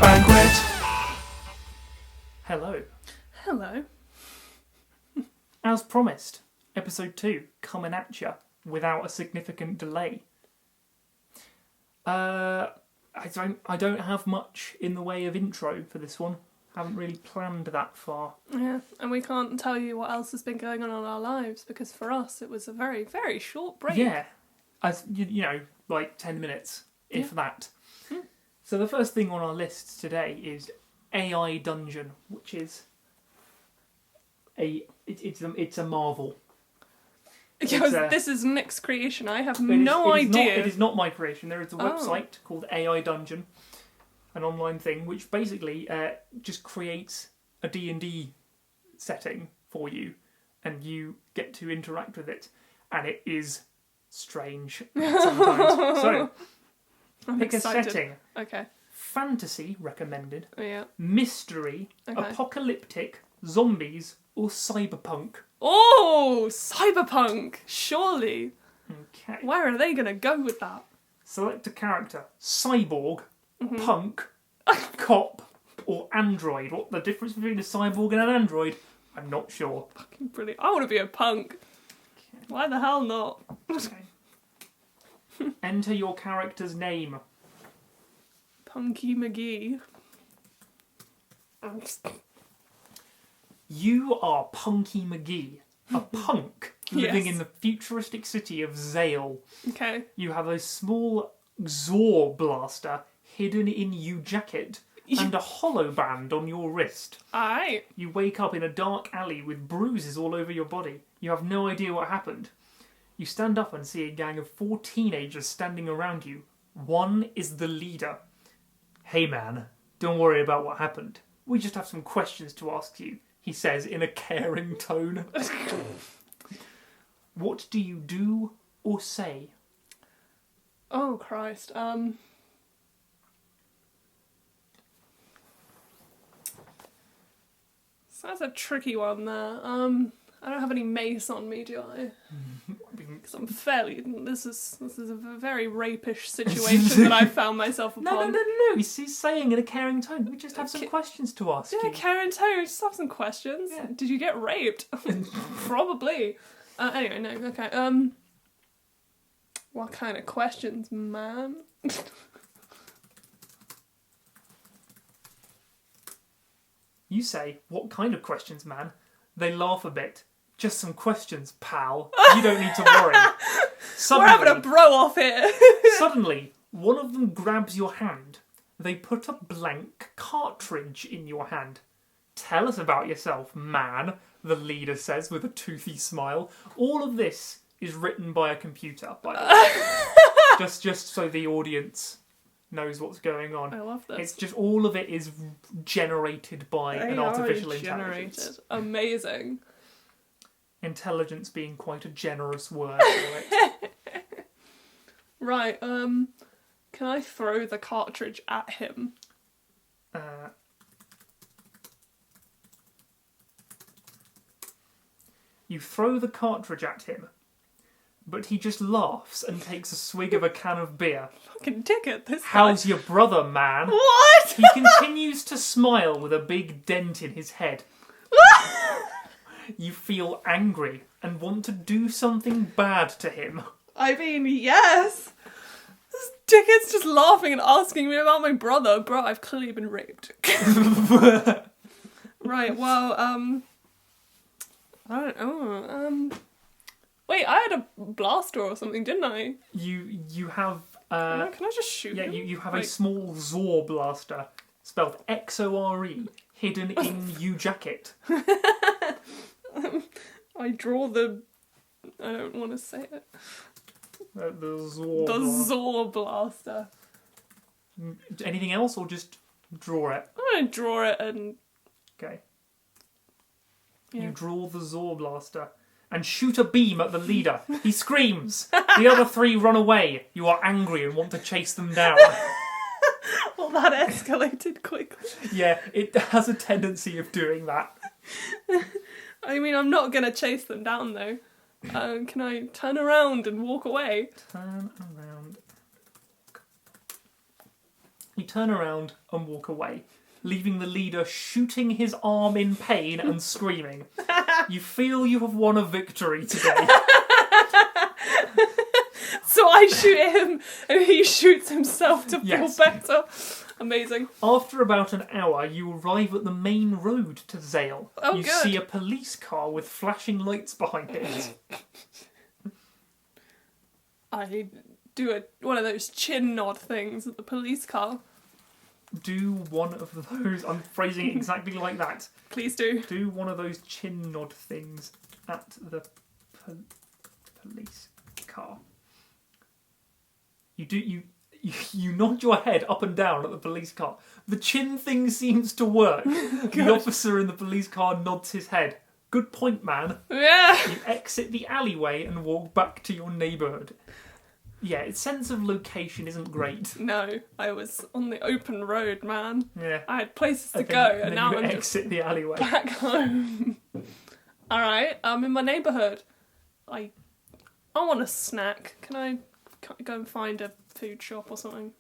Banquet. Hello. Hello. As promised, episode 2 coming at you without a significant delay. I don't have much in the way of intro for this one. Haven't really planned that far. Yeah, and we can't tell you what else has been going on in our lives because for us it was a very, very short break. Yeah, as you know, like 10 minutes, if that. So the first thing on our list today is AI Dungeon, which is it's a marvel. This is Nick's creation. I have no idea. It is not my creation. There is a website called AI Dungeon, an online thing, which basically just creates a D&D setting for you, and you get to interact with it, and it is strange sometimes. So, pick a setting. Okay. Fantasy, recommended. Yeah. Mystery, apocalyptic, zombies, or cyberpunk. Oh, cyberpunk! Surely. Okay. Where are they going to go with that? Select a character. Cyborg, punk, cop, or android. What the difference between a cyborg and an android? I'm not sure. Fucking brilliant. I want to be a punk. Okay. Why the hell not? Okay. Enter your character's name. Punky McGee. You are Punky McGee, a punk living in the futuristic city of Zale. Okay. You have a small Zor blaster hidden in your jacket and a hollow band on your wrist. Alright. You wake up in a dark alley with bruises all over your body. You have no idea what happened. You stand up and see a gang of 4 teenagers standing around you. One is the leader. Hey man, don't worry about what happened. We just have some questions to ask you, he says in a caring tone. What do you do or say? Oh, Christ. So that's a tricky one there. I don't have any mace on me, do I? Because I'm fairly... This is a very rapish situation that I found myself upon. No. He's saying in a caring tone. We just have some questions to ask you. Yeah, caring tone. Just have some questions. Yeah. Did you get raped? Probably. Anyway, no. Okay. What kind of questions, man? You say, what kind of questions, man? They laugh a bit. Just some questions, pal. You don't need to worry. We're having a bro-off here. Suddenly, one of them grabs your hand. They put a blank cartridge in your hand. Tell us about yourself, man, the leader says with a toothy smile. All of this is written by a computer, by the way. just so the audience knows what's going on. I love this. It's just all of it is generated by an artificial intelligence. Amazing. Intelligence being quite a generous word for it. Right, can I throw the cartridge at him? You throw the cartridge at him, but he just laughs and takes a swig of a can of beer. Fucking ticket, this How's your brother, man? What? He continues to smile with a big dent in his head. You feel angry and want to do something bad to him. I mean, yes. This dickhead's just laughing and asking me about my brother. Bro, I've clearly been raped. Right, well, I don't know. Wait, I had a blaster or something, didn't I? You have... Can I just shoot him? You have a small Zor blaster, spelled X-O-R-E, hidden in your jacket. I draw the... I don't want to say it. The Zor The blaster. Zor blaster. Anything else, or just draw it? I'm going to draw it and... Okay. Yeah. You draw the Zor blaster and shoot a beam at the leader. He screams. The other 3 run away. You are angry and want to chase them down. Well, that escalated quickly. Yeah, it has a tendency of doing that. I mean, I'm not going to chase them down, though. Can I turn around and walk away? Turn around. You turn around and walk away, leaving the leader shooting his arm in pain and screaming. You feel you have won a victory today. So I shoot him, and he shoots himself to Yes. feel better. Amazing. After about an hour, you arrive at the main road to Zale. Oh, you good. see a police car with flashing lights behind it. I do one of those chin nod things at the police car. Do one of those. I'm phrasing it exactly like that. Please do. Do one of those chin nod things at the police car. You nod your head up and down at the police car. The chin thing seems to work. The officer in the police car nods his head. Good point, man. Yeah. You exit the alleyway and walk back to your neighbourhood. Yeah, its sense of location isn't great. No, I was on the open road, man. Yeah. I had places to And go, then and now you I'm exit the alleyway. just back home. Alright, I'm in my neighbourhood. I want a snack. Can I go and find a food shop or something?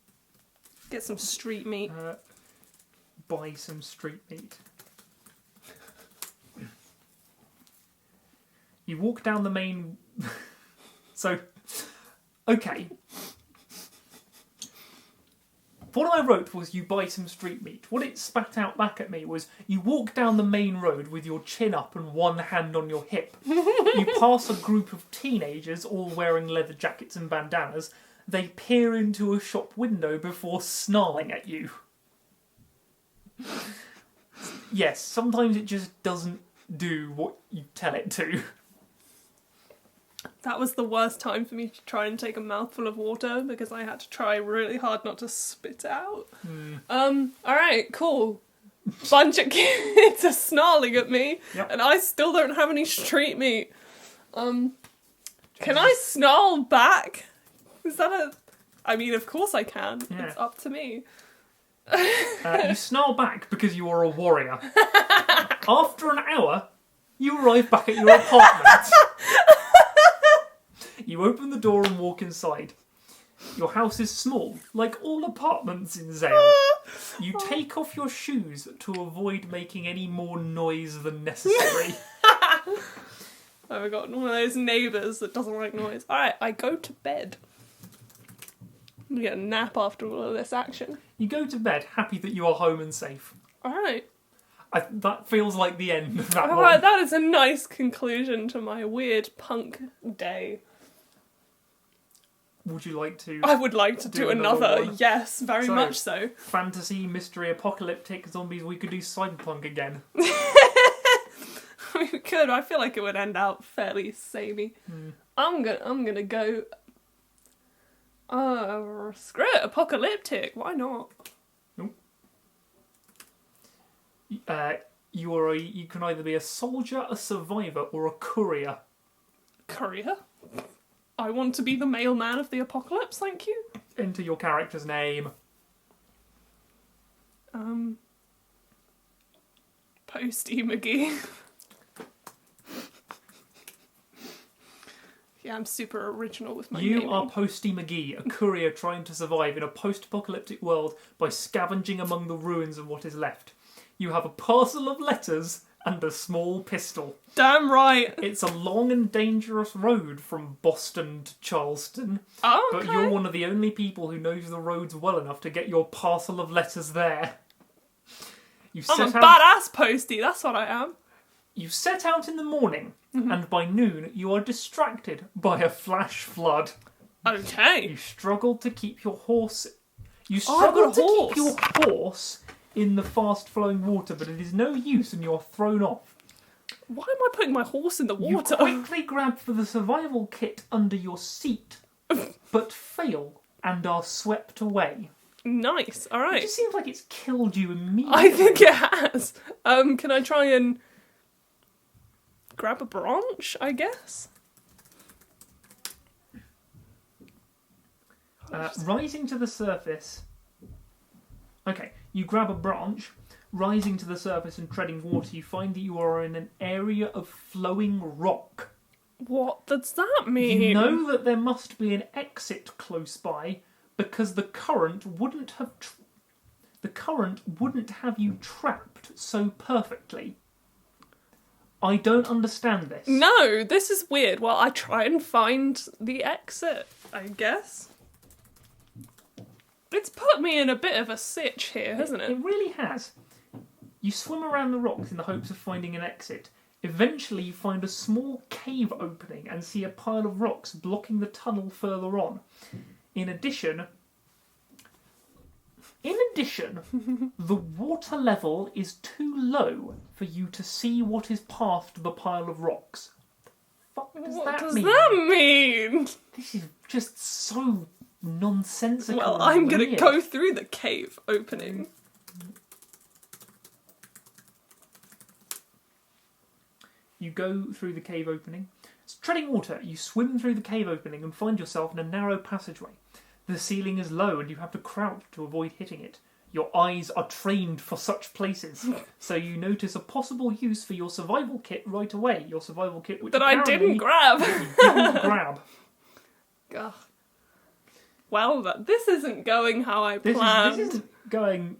Get some street meat. Buy some street meat. You walk down the main... So, okay. What I wrote was you buy some street meat. What it spat out back at me was you walk down the main road with your chin up and one hand on your hip. You pass a group of teenagers all wearing leather jackets and bandanas. They peer into a shop window before snarling at you. Yes, sometimes it just doesn't do what you tell it to. That was the worst time for me to try and take a mouthful of water because I had to try really hard not to spit it out. Alright, cool. Bunch of kids are snarling at me, Yep. and I still don't have any street meat. Can I snarl back? Is that a... I mean, of course I can. Yeah. It's up to me. You snarl back because you are a warrior. After an hour, you arrive back at your apartment. You open the door and walk inside. Your house is small, like all apartments in Zale. You take off your shoes to avoid making any more noise than necessary. I've got one of those neighbours that doesn't like noise. Alright, I go to bed. I'm gonna get a nap after all of this action. You go to bed, happy that you are home and safe. Alright. That feels like the end of that Alright, one. that is a nice conclusion to my weird punk day. Would you like to... I would like to do another. one? Yes, very So- much so. Fantasy, mystery, apocalyptic zombies, we could do cyberpunk again. We could. I feel like it would end out fairly samey. I'm gonna go. Screw it, apocalyptic. Why not? You can either be a soldier, a survivor, or a courier. Courier. I want to be the mailman of the apocalypse. Thank you. Enter your character's name. Posty McGee. Yeah, I'm super original with my You naming. are Posty McGee, a courier trying to survive in a post-apocalyptic world by scavenging among the ruins of what is left. You have a parcel of letters and a small pistol. Damn right. It's a long and dangerous road from Boston to Charleston, Oh, but okay. you're one of the only people who knows the roads well enough to get your parcel of letters there. I'm a badass postie, that's what I am. You set out in the morning, and by noon you are distracted by a flash flood. Okay. You struggle to keep your horse... You Oh, I've got struggle a to keep your horse in the fast-flowing water, but it is no use and you're thrown off. Why am I putting my horse in the water? You quickly grab for the survival kit under your seat, but fail and are swept away. Nice, It alright. just seems like it's killed you immediately. I think it has. Can I try and grab a branch, I guess? Rising to the surface... Okay, you grab a branch, rising to the surface and treading water, you find that you are in an area of flowing rock. What does that mean? You know that there must be an exit close by, because the current wouldn't have the current wouldn't have you trapped so perfectly. I don't understand this. No, this is weird. Well, I try and find the exit, I guess. It's put me in a bit of a sitch here, hasn't it? It really has. You swim around the rocks in the hopes of finding an exit. Eventually you find a small cave opening and see a pile of rocks blocking the tunnel further on. In addition, the water level is too low for you to see what is past the pile of rocks. What does that mean? This is just so nonsensical. Well, I'm going to go through the cave opening. You go through the cave opening. Treading water, you swim through the cave opening and find yourself in a narrow passageway. The ceiling is low and you have to crouch to avoid hitting it. Your eyes are trained for such places, so you notice a possible use for your survival kit right away. Your survival kit, which that I didn't grab. You didn't grab. Ugh. Well, this isn't going how I planned. This isn't going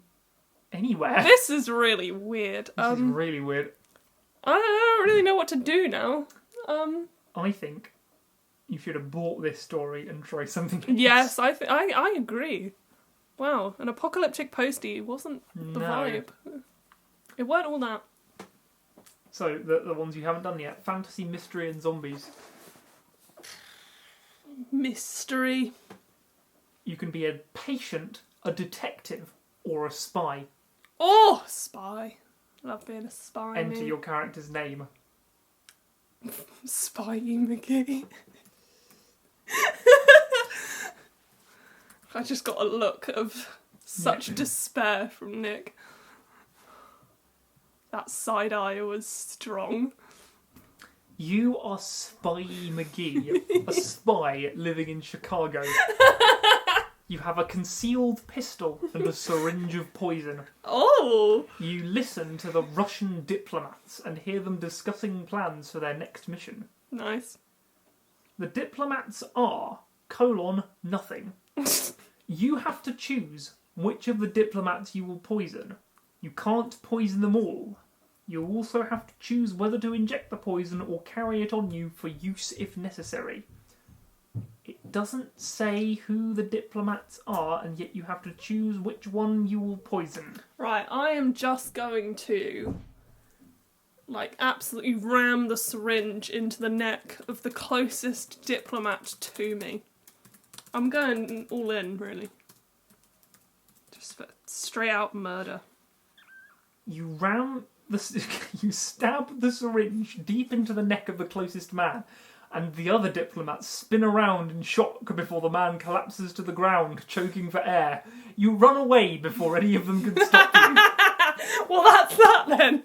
anywhere. This is really weird. This is really weird. I don't really know what to do now. I think you should have bought this story and try something else. Yes, I agree. Wow, an apocalyptic postie wasn't the vibe. It weren't all that. So, the ones you haven't done yet. Fantasy, mystery and zombies. Mystery. You can be a patient, a detective, or a spy. Oh, spy. Love being a spy. Enter your character's name. Spyy McGee. I just got a look of such despair from Nick. That side eye was strong. You are Spyy McGee, a spy living in Chicago. You have a concealed pistol and a syringe of poison. Oh! You listen to the Russian diplomats and hear them discussing plans for their next mission. Nice. The diplomats are, nothing. You have to choose which of the diplomats you will poison. You can't poison them all. You also have to choose whether to inject the poison or carry it on you for use if necessary. It doesn't say who the diplomats are, and yet you have to choose which one you will poison. Right, I am just going to, absolutely ram the syringe into the neck of the closest diplomat to me. I'm going all in, really. Just for straight out murder. You you stab the syringe deep into the neck of the closest man, and the other diplomats spin around in shock before the man collapses to the ground, choking for air. You run away before any of them can stop you. Well, that's that then.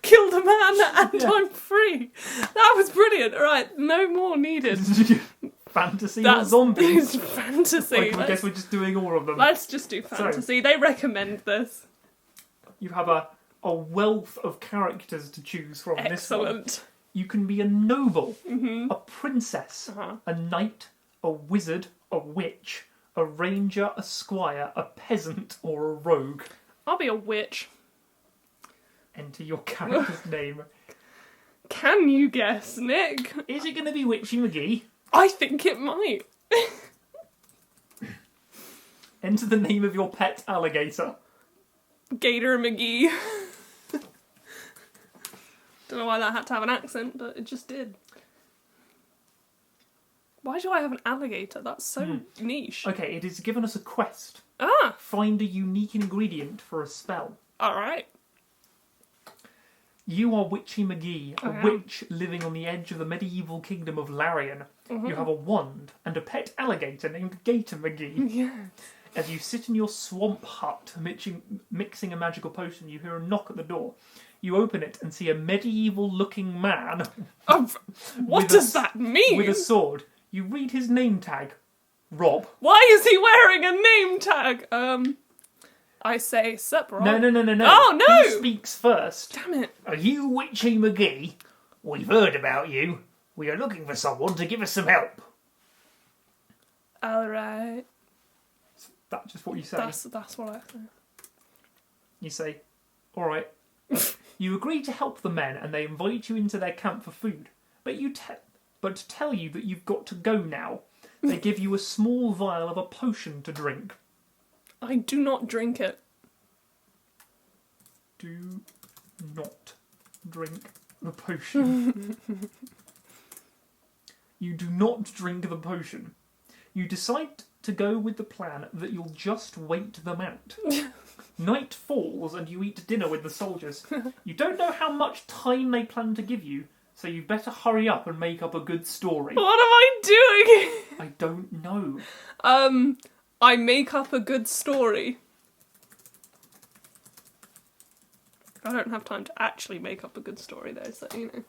Killed a man and I'm free. That was brilliant. Right, no more needed. Fantasy or zombies? Fantasy. I guess we're just doing all of them. Let's just do fantasy. They recommend this. You have a wealth of characters to choose from. Excellent. This one. You can be a noble, a princess, a knight, a wizard, a witch, a ranger, a squire, a peasant, or a rogue. I'll be a witch. Enter your character's name. Can you guess, Nick? Is it going to be Witchy McGee? I think it might. Enter the name of your pet alligator. Gator McGee. Don't know why that had to have an accent, but it just did. Why do I have an alligator? That's so niche. Okay, it has given us a quest. Ah! Find a unique ingredient for a spell. Alright. You are Witchy McGee, a witch living on the edge of the medieval kingdom of Larian. You have a wand and a pet alligator named Gator McGee. Yes. As you sit in your swamp hut mixing a magical potion, you hear a knock at the door. You open it and see a medieval-looking man. What does that mean? With a sword. You read his name tag. Rob. Why is he wearing a name tag? I say, sup, Rob. No. Oh, no! He speaks first. Damn it. Are you Witchy McGee? We've heard about you. We are looking for someone to give us some help. Alright. That's just what you say. That's what I say. You say, all right. You agree to help the men, and they invite you into their camp for food. But to tell you that you've got to go now, they give you a small vial of a potion to drink. I do not drink it. Do not drink the potion. You do not drink the potion. You decide to go with the plan that you'll just wait them out. Night falls and you eat dinner with the soldiers. You don't know how much time they plan to give you, so you better hurry up and make up a good story. What am I doing? I don't know. I make up a good story. I don't have time to actually make up a good story though, so you know.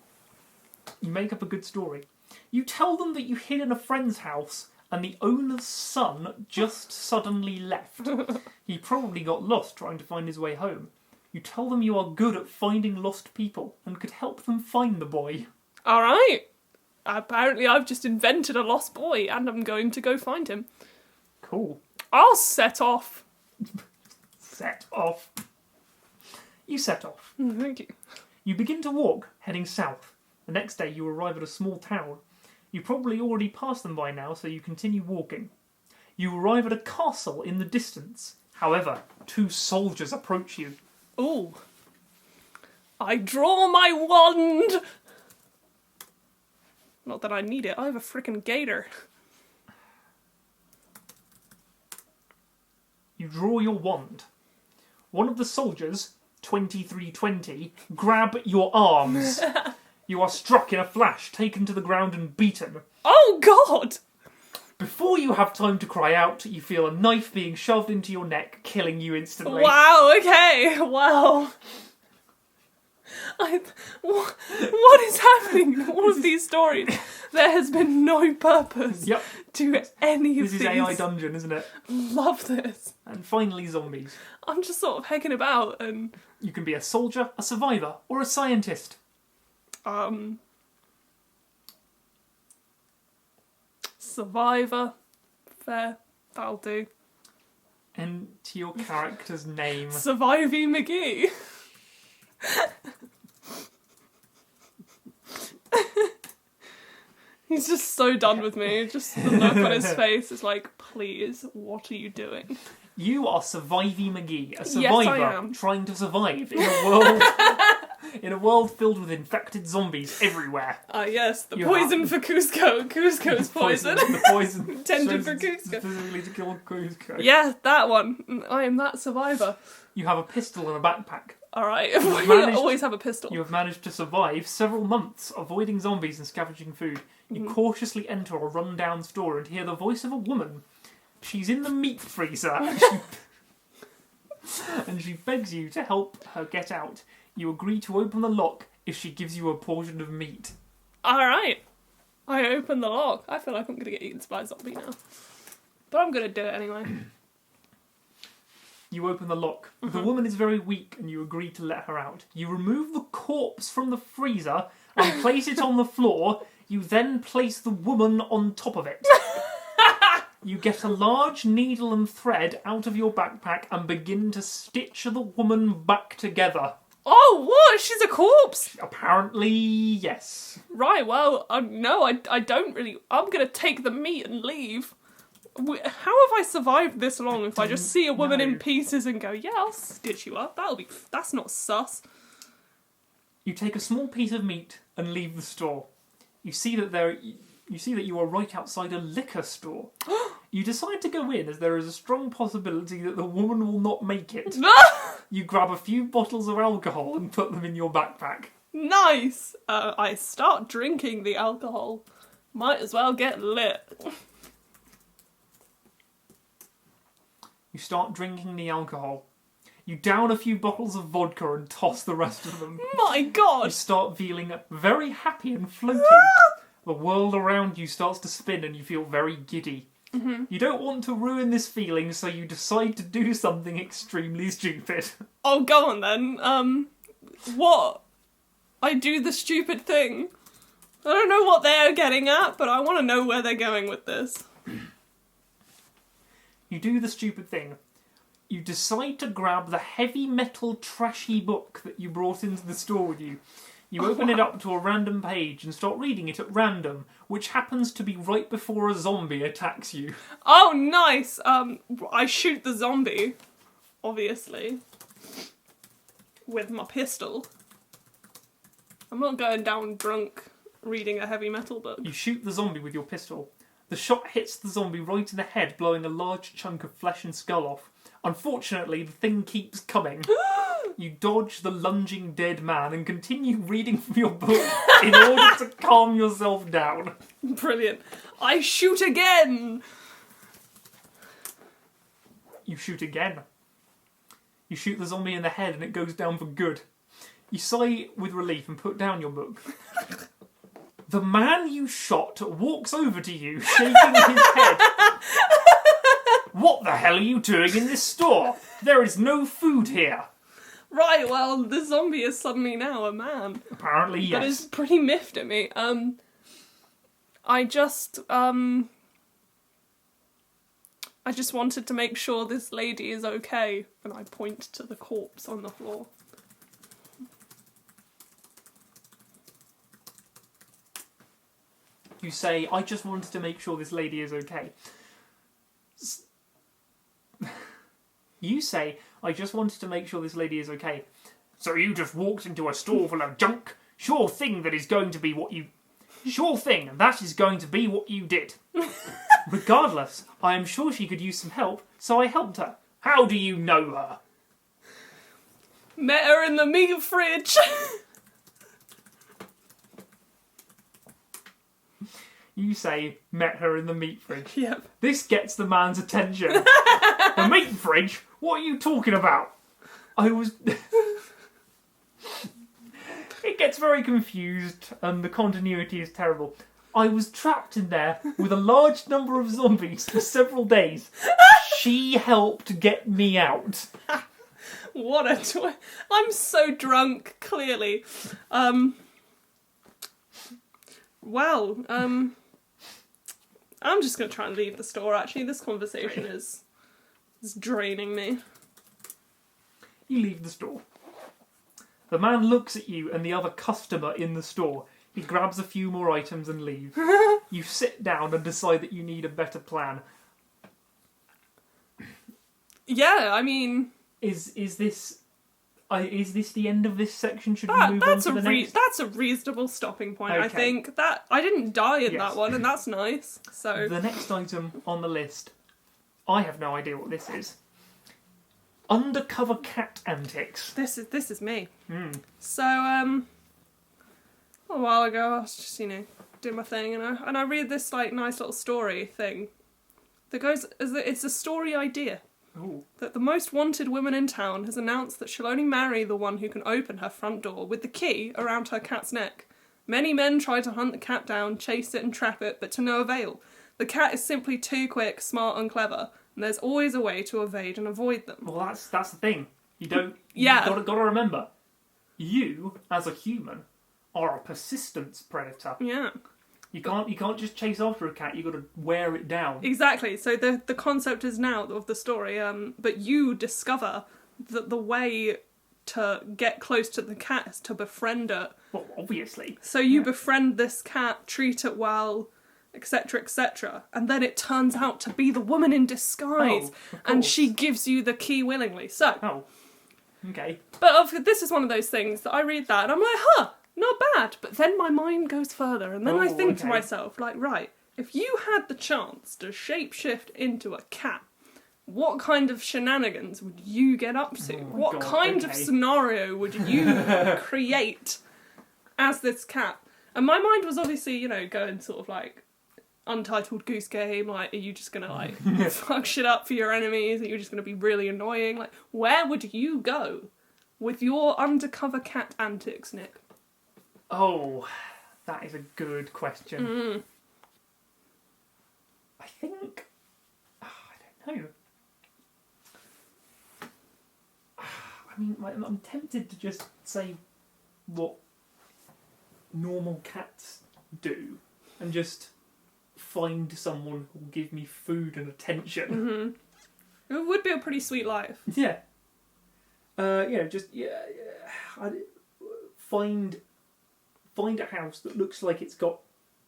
You make up a good story. You tell them that you hid in a friend's house and the owner's son just suddenly left. He probably got lost trying to find his way home. You tell them you are good at finding lost people and could help them find the boy. Alright. Apparently I've just invented a lost boy and I'm going to go find him. Cool. I'll set off. Set off. You set off. Thank you. You begin to walk, heading south. The next day you arrive at a small town. You probably already passed them by now, so you continue walking. You arrive at a castle in the distance. However, 2 soldiers approach you. Ooh. I draw my wand! Not that I need it, I have a frickin' gator. You draw your wand. One of the soldiers, 2320, grab your arms. You are struck in a flash, taken to the ground and beaten. Oh God! Before you have time to cry out, you feel a knife being shoved into your neck, killing you instantly. Wow, okay, wow. What is happening in all of these stories? There has been no purpose to any of these. This is AI Dungeon, isn't it? Love this. And finally, zombies. I'm just sort of hecking about and... You can be a soldier, a survivor, or a scientist. Survivor. Fair. That'll do. Enter your character's name. Surviving McGee. He's just so done with me. Just the look on his face is like, please, what are you doing? You are Surviving McGee, a survivor Yes, I am. trying to survive in a world filled with infected zombies everywhere. Yes, the poison for Cusco. Cusco's poison. The poison Intended for Cusco. Specifically to kill Cusco. Yeah, that one. I am that survivor. You have a pistol and a backpack. Alright, I always have a pistol. You have managed to survive several months, avoiding zombies and scavenging food. You cautiously enter a run-down store and hear the voice of a woman. She's in the meat freezer, and she begs you to help her get out. You agree to open the lock if she gives you a portion of meat. Alright. I open the lock. I feel like I'm going to get eaten by a zombie now. But I'm going to do it anyway. You open the lock. The woman is very weak and you agree to let her out. You remove the corpse from the freezer and place it on the floor. You then place the woman on top of it. You get a large needle and thread out of your backpack and begin to stitch the woman back together. Oh, what? She's a corpse? Apparently, yes. Right, well, no, I don't really... I'm going to take the meat and leave. How have I survived this long if I just see a woman in pieces and go, yeah, I'll stitch you up. That's not sus. You take a small piece of meat and leave the store. You see that you are right outside a liquor store. You decide to go in as there is a strong possibility that the woman will not make it. You grab a few bottles of alcohol and put them in your backpack. Nice! I start drinking the alcohol. Might as well get lit. You start drinking the alcohol. You down a few bottles of vodka and toss the rest of them. My God! You start feeling very happy and floating. The world around you starts to spin and you feel very giddy. Mm-hmm. You don't want to ruin this feeling, so you decide to do something extremely stupid. Oh, go on then. What? I do the stupid thing. I don't know what they're getting at, but I want to know where they're going with this. You do the stupid thing. You decide to grab the heavy metal trashy book that you brought into the store with you. You open it up to a random page and start reading it at random, which happens to be right before a zombie attacks you. Oh, nice! I shoot the zombie, obviously, with my pistol. I'm not going down drunk reading a heavy metal book. You shoot the zombie with your pistol. The shot hits the zombie right in the head, blowing a large chunk of flesh and skull off. Unfortunately, the thing keeps coming. You dodge the lunging dead man and continue reading from your book in order to calm yourself down. Brilliant. I shoot again! You shoot again. You shoot the zombie in the head and it goes down for good. You sigh with relief and put down your book. The man you shot walks over to you, shaking his head. What the hell are you doing in this store? There is no food here. Right, well, the zombie is suddenly now a man. Apparently, yes. But it's pretty miffed at me. I just wanted to make sure this lady is okay. And I point to the corpse on the floor. You say, I just wanted to make sure this lady is okay. You say, I just wanted to make sure this lady is okay. So you just walked into a store full of junk? Sure thing that is going to be what you... Sure thing, that is going to be what you did. Regardless, I am sure she could use some help, so I helped her. How do you know her? Met her in the meat fridge. You say, met her in the meat fridge. Yep. This gets the man's attention. The meat fridge? What are you talking about? I was... It gets very confused and the continuity is terrible. I was trapped in there with a large number of zombies for several days. She helped get me out. What a I'm so drunk, clearly. Well, I'm just going to try and leave the store, actually. This conversation is draining me. You leave the store. The man looks at you and the other customer in the store. He grabs a few more items and leaves. You sit down and decide that you need a better plan. Yeah, I mean... Is this the end of this section? Should we move on to the next? That's a reasonable stopping point, Okay. I think. That I didn't die in that one, and that's nice. So The next item on the list, I have no idea what this is. Undercover cat antics. this is me. Mm. So a while ago, I was just doing my thing, and I read this nice little story thing that goes. It's a story idea. Ooh. That the most wanted woman in town has announced that she'll only marry the one who can open her front door with the key around her cat's neck. Many men try to hunt the cat down, chase it and trap it, but to no avail. The cat is simply too quick, smart and clever, and there's always a way to evade and avoid them. Well, that's the thing. You don't... Yeah. You've got to remember, you, as a human, are a persistence predator. Yeah. You can't just chase after a cat, you've got to wear it down. Exactly. So the concept is now of the story, but you discover that the way to get close to the cat is to befriend it. Well, obviously. So you befriend this cat, treat it well, etc., etc., and then it turns out to be the woman in disguise, and she gives you the key willingly. So, Oh, okay. but this is one of those things that I read that and I'm like, huh, not bad. But then my mind goes further, and then I think to myself, like, right, if you had the chance to shapeshift into a cat, what kind of shenanigans would you get up to? What kind of scenario would you create as this cat? And my mind was obviously, going sort of like Untitled Goose Game, like, are you just gonna fuck shit up for your enemies? Are you just gonna be really annoying? Like, where would you go with your undercover cat antics, Nick? Oh, that is a good question. I think... I don't know. I mean, I'm tempted to just say what normal cats do and just find someone who will give me food and attention. It would be a pretty sweet life. Yeah. I'd find a house that looks like it's got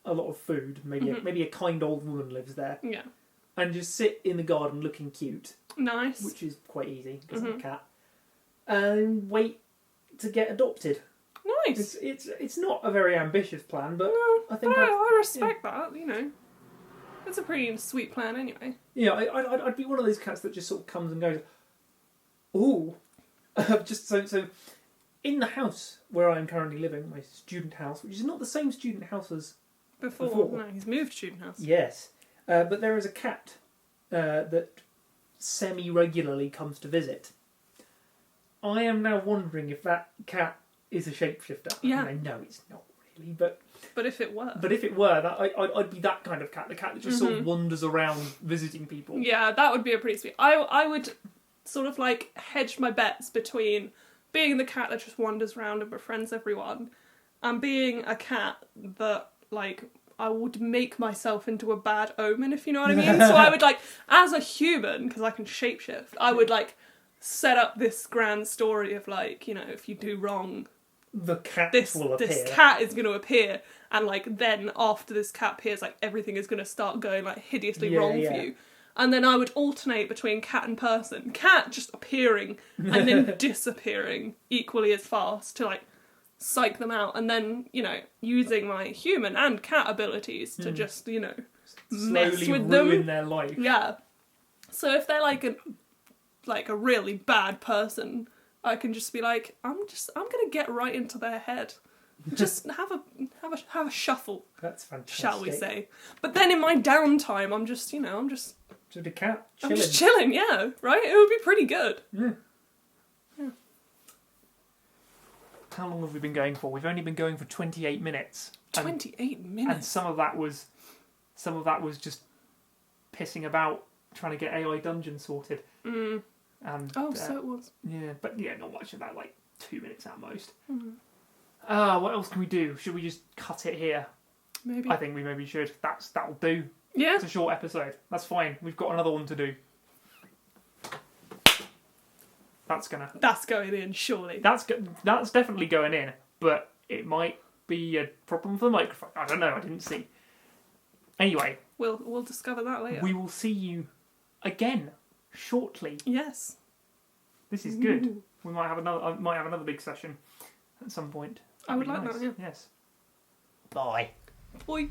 a lot of food. Maybe a kind old woman lives there. Yeah. And just sit in the garden looking cute. Nice. Which is quite easy because I'm a cat. And wait to get adopted. Nice. It's not a very ambitious plan, but I think I respect that. You know, it's a pretty sweet plan anyway. Yeah, I'd be one of those cats that just sort of comes and goes. Ooh, just so. In the house where I am currently living, my student house, which is not the same student house as before. No, he's moved student house. Yes, but there is a cat that semi-regularly comes to visit. I am now wondering if that cat is a shapeshifter. Yeah. I know it's not really, but if it were, I'd be that kind of cat. The cat that just sort of wanders around visiting people. Yeah, that would be a pretty sweet. I would sort of like hedge my bets between being the cat that just wanders around and befriends everyone, and being a cat that like I would make myself into a bad omen, if you know what I mean. So I would like, as a human, because I can shapeshift, I would like set up this grand story of like, you know, if you do wrong, the cat will appear. This cat is going to appear, and like then after this cat appears, like everything is going to start going like hideously wrong for you. And then I would alternate between cat and person. Cat just appearing and then disappearing equally as fast to like psych them out, and then, you know, using my human and cat abilities to just, you know, mess with them. Ruin their life. Yeah. So if they're like a really bad person, I can just be like, I'm gonna get right into their head. Just have a shuffle. That's fantastic. Shall we say? But then in my downtime, I'm just a cat chilling. I'm just chilling, yeah, right? It would be pretty good. Yeah. How long have we been going for? We've only been going for 28 minutes. 28 minutes? And some of that was just pissing about trying to get AI Dungeon sorted. Mm. And, so it was. Yeah, but yeah, not much of that, like 2 minutes at most. Mm. What else can we do? Should we just cut it here? Maybe. I think we maybe should. That'll do. Yeah. It's a short episode. That's fine. We've got another one to do. That's going in, surely. That's definitely going in, but it might be a problem for the microphone. I don't know. I didn't see. Anyway, we'll discover that later. We will see you again shortly. Yes. This is good. Ooh. We might have another big session at some point. I would like that. Yeah. Yes. Bye. Bye.